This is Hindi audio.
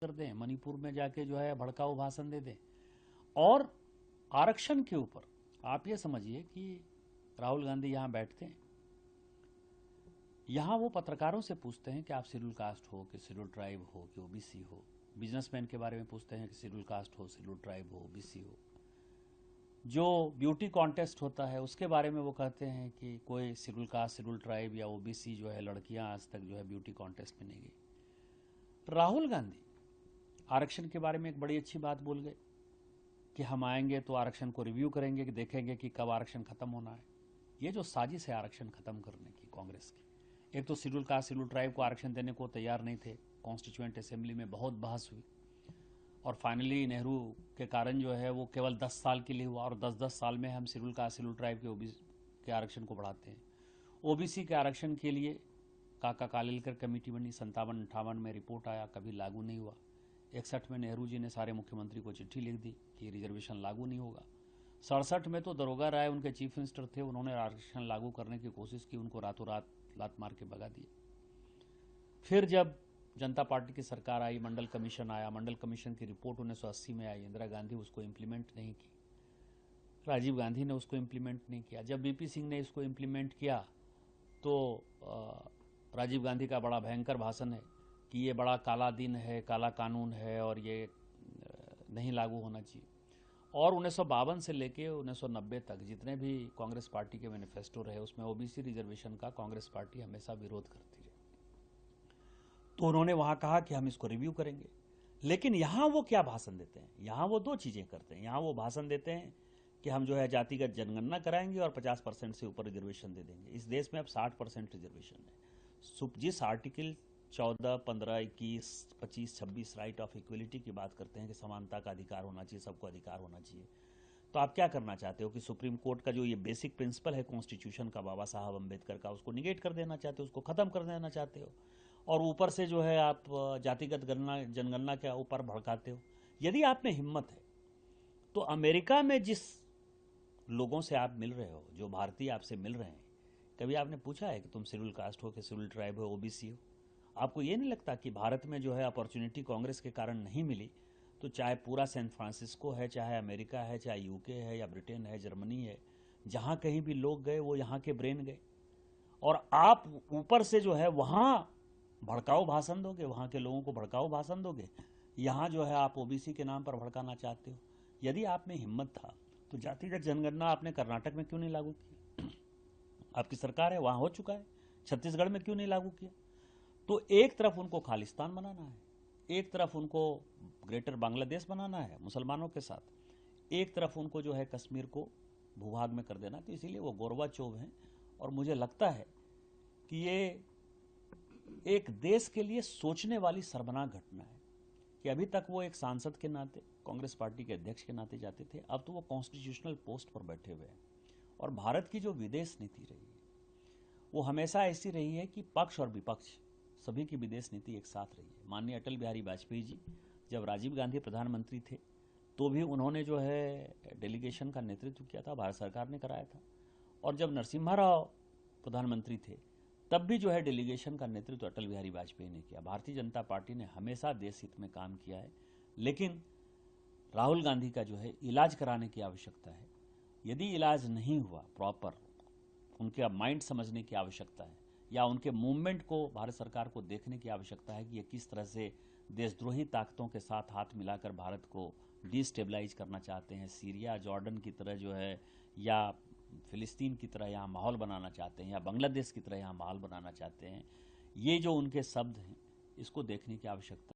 कर दें, मणिपुर में जाके जो है भड़काऊ भाषण दे दें। और आरक्षण के ऊपर आप ये समझिए कि राहुल गांधी यहाँ बैठते हैं, यहाँ वो पत्रकारों से पूछते हैं कि आप शेड्यूल कास्ट हो कि शेड्यूल ट्राइब हो कि ओबीसी हो। बिजनेसमैन के बारे में पूछते हैं कि शेड्यूल कास्ट हो, शेड्यूल ट्राइब हो, ओबीसी हो। जो ब्यूटी कॉन्टेस्ट होता है उसके बारे में वो कहते हैं कि कोई शेड्यूल कास्ट, शेड्यूल ट्राइब या ओबीसी जो है लड़कियां आज तक जो है ब्यूटी कॉन्टेस्ट में नहीं गई। राहुल गांधी आरक्षण के बारे में एक बड़ी अच्छी बात बोल गए कि हम आएंगे तो आरक्षण को रिव्यू करेंगे, कि देखेंगे कि कब आरक्षण खत्म होना है। ये जो साजिश है आरक्षण खत्म करने की कांग्रेस की, एक तो शेड्यूल कास्ट, शेड्यूल ट्राइब को आरक्षण देने को तैयार नहीं थे, कॉन्स्टिट्यूएंट असेंबली में बहुत बहस हुई और फाइनली नेहरू के कारण जो है वो केवल 10 साल के लिए हुआ और 10-10 साल में हम शेड्यूल कास्ट, शेड्यूल ट्राइब के ओबीसी के आरक्षण को बढ़ाते हैं। ओबीसी के आरक्षण के लिए काका कालेलकर कमेटी बनी, 57-58 में रिपोर्ट आया, कभी लागू नहीं हुआ। 61 में नेहरू जी ने सारे मुख्यमंत्री को चिट्ठी लिख दी कि रिजर्वेशन लागू नहीं होगा। 67 में तो दरोगा राय उनके चीफ मिनिस्टर थे, उन्होंने आरक्षण लागू करने की कोशिश की, उनको रातों रात लात मार के भगा दिया। फिर जब जनता पार्टी की सरकार आई, मंडल कमीशन आया, मंडल कमीशन की रिपोर्ट 1980 में आई, इंदिरा गांधी उसको इम्प्लीमेंट नहीं की, राजीव गांधी ने उसको इम्प्लीमेंट नहीं किया। जब बीपी सिंह ने इसको इम्प्लीमेंट किया तो राजीव गांधी का बड़ा भयंकर भाषण है कि ये बड़ा काला दिन है, काला कानून है और ये नहीं लागू होना चाहिए। और 1952 से लेके 1990 तक जितने भी कांग्रेस पार्टी के मैनिफेस्टो रहे उसमें ओबीसी रिजर्वेशन का कांग्रेस पार्टी हमेशा विरोध करती रही। तो उन्होंने वहां कहा कि हम इसको रिव्यू करेंगे। लेकिन यहां वो क्या भाषण देते हैं, यहां वो दो चीजें करते हैं। यहां वो भाषण देते हैं कि हम जो है जातिगत जनगणना कराएंगे और 50% से ऊपर रिजर्वेशन दे देंगे। इस देश में अब 60% रिजर्वेशन है। जिस आर्टिकल 14, 15, 21, 25, 26 राइट ऑफ इक्वलिटी की बात करते हैं कि समानता का अधिकार होना चाहिए, सबको अधिकार होना चाहिए, तो आप क्या करना चाहते हो कि सुप्रीम कोर्ट का जो ये बेसिक प्रिंसिपल है कॉन्स्टिट्यूशन का, बाबा साहब अम्बेडकर का, उसको निगेट कर देना चाहते हो, उसको खत्म कर देना चाहते हो। और ऊपर से जो है आप जातिगत गणना, जनगणना के ऊपर भड़काते हो। यदि आप में हिम्मत है तो अमेरिका में जिस लोगों से आप मिल रहे हो, जो भारतीय आपसे मिल रहे हैं, कभी आपने पूछा है कि तुम शेड्यूल कास्ट हो कि शेड्यूल ट्राइब हो, ओबीसी हो? आपको ये नहीं लगता कि भारत में जो है अपॉर्चुनिटी कांग्रेस के कारण नहीं मिली, तो चाहे पूरा सैन फ्रांसिस्को है, चाहे अमेरिका है, चाहे यूके है या ब्रिटेन है, जर्मनी है, जहां कहीं भी लोग गए वो यहाँ के ब्रेन गए। और आप ऊपर से जो है वहां भड़काऊ भाषण दोगे, वहां के लोगों को भड़काऊ भाषण दोगे, यहाँ जो है आप ओबीसी के नाम पर भड़काना चाहते हो। यदि आप में हिम्मत था तो जातिगत जनगणना आपने कर्नाटक में क्यों नहीं लागू किया? आपकी सरकार है, वहां हो चुका है। छत्तीसगढ़ में क्यों नहीं लागू किया? तो एक तरफ उनको खालिस्तान बनाना है, एक तरफ उनको ग्रेटर बांग्लादेश बनाना है मुसलमानों के साथ, एक तरफ उनको जो है कश्मीर को भूभाग में कर देना। तो इसीलिए वो गोरवा चौब हैं। और मुझे लगता है कि ये एक देश के लिए सोचने वाली शर्मनाक घटना है कि अभी तक वो एक सांसद के नाते, कांग्रेस पार्टी के अध्यक्ष के नाते जाते थे, अब तो वो कॉन्स्टिट्यूशनल पोस्ट पर बैठे हुए हैं। और भारत की जो विदेश नीति रही है वो हमेशा ऐसी रही है कि पक्ष और विपक्ष सभी की विदेश नीति एक साथ रही है। माननीय अटल बिहारी वाजपेयी जी जब राजीव गांधी प्रधानमंत्री थे तो भी उन्होंने जो है डेलीगेशन का नेतृत्व किया था, भारत सरकार ने कराया था। और जब नरसिम्हा राव प्रधानमंत्री थे तब भी जो है डेलीगेशन का नेतृत्व अटल बिहारी वाजपेयी ने किया। भारतीय जनता पार्टी ने हमेशा देश हित में काम किया है। लेकिन राहुल गांधी का जो है इलाज कराने की आवश्यकता है। यदि इलाज नहीं हुआ प्रॉपर, उनके माइंड समझने की आवश्यकता है, या उनके मूवमेंट को भारत सरकार को देखने की आवश्यकता है कि ये किस तरह से देशद्रोही ताकतों के साथ हाथ मिलाकर भारत को डिस्टेबलाइज करना चाहते हैं, सीरिया जॉर्डन की तरह जो है, या फिलिस्तीन की तरह यहाँ माहौल बनाना चाहते हैं, या बांग्लादेश की तरह यहाँ माहौल बनाना चाहते हैं। ये जो उनके शब्द हैं इसको देखने की आवश्यकता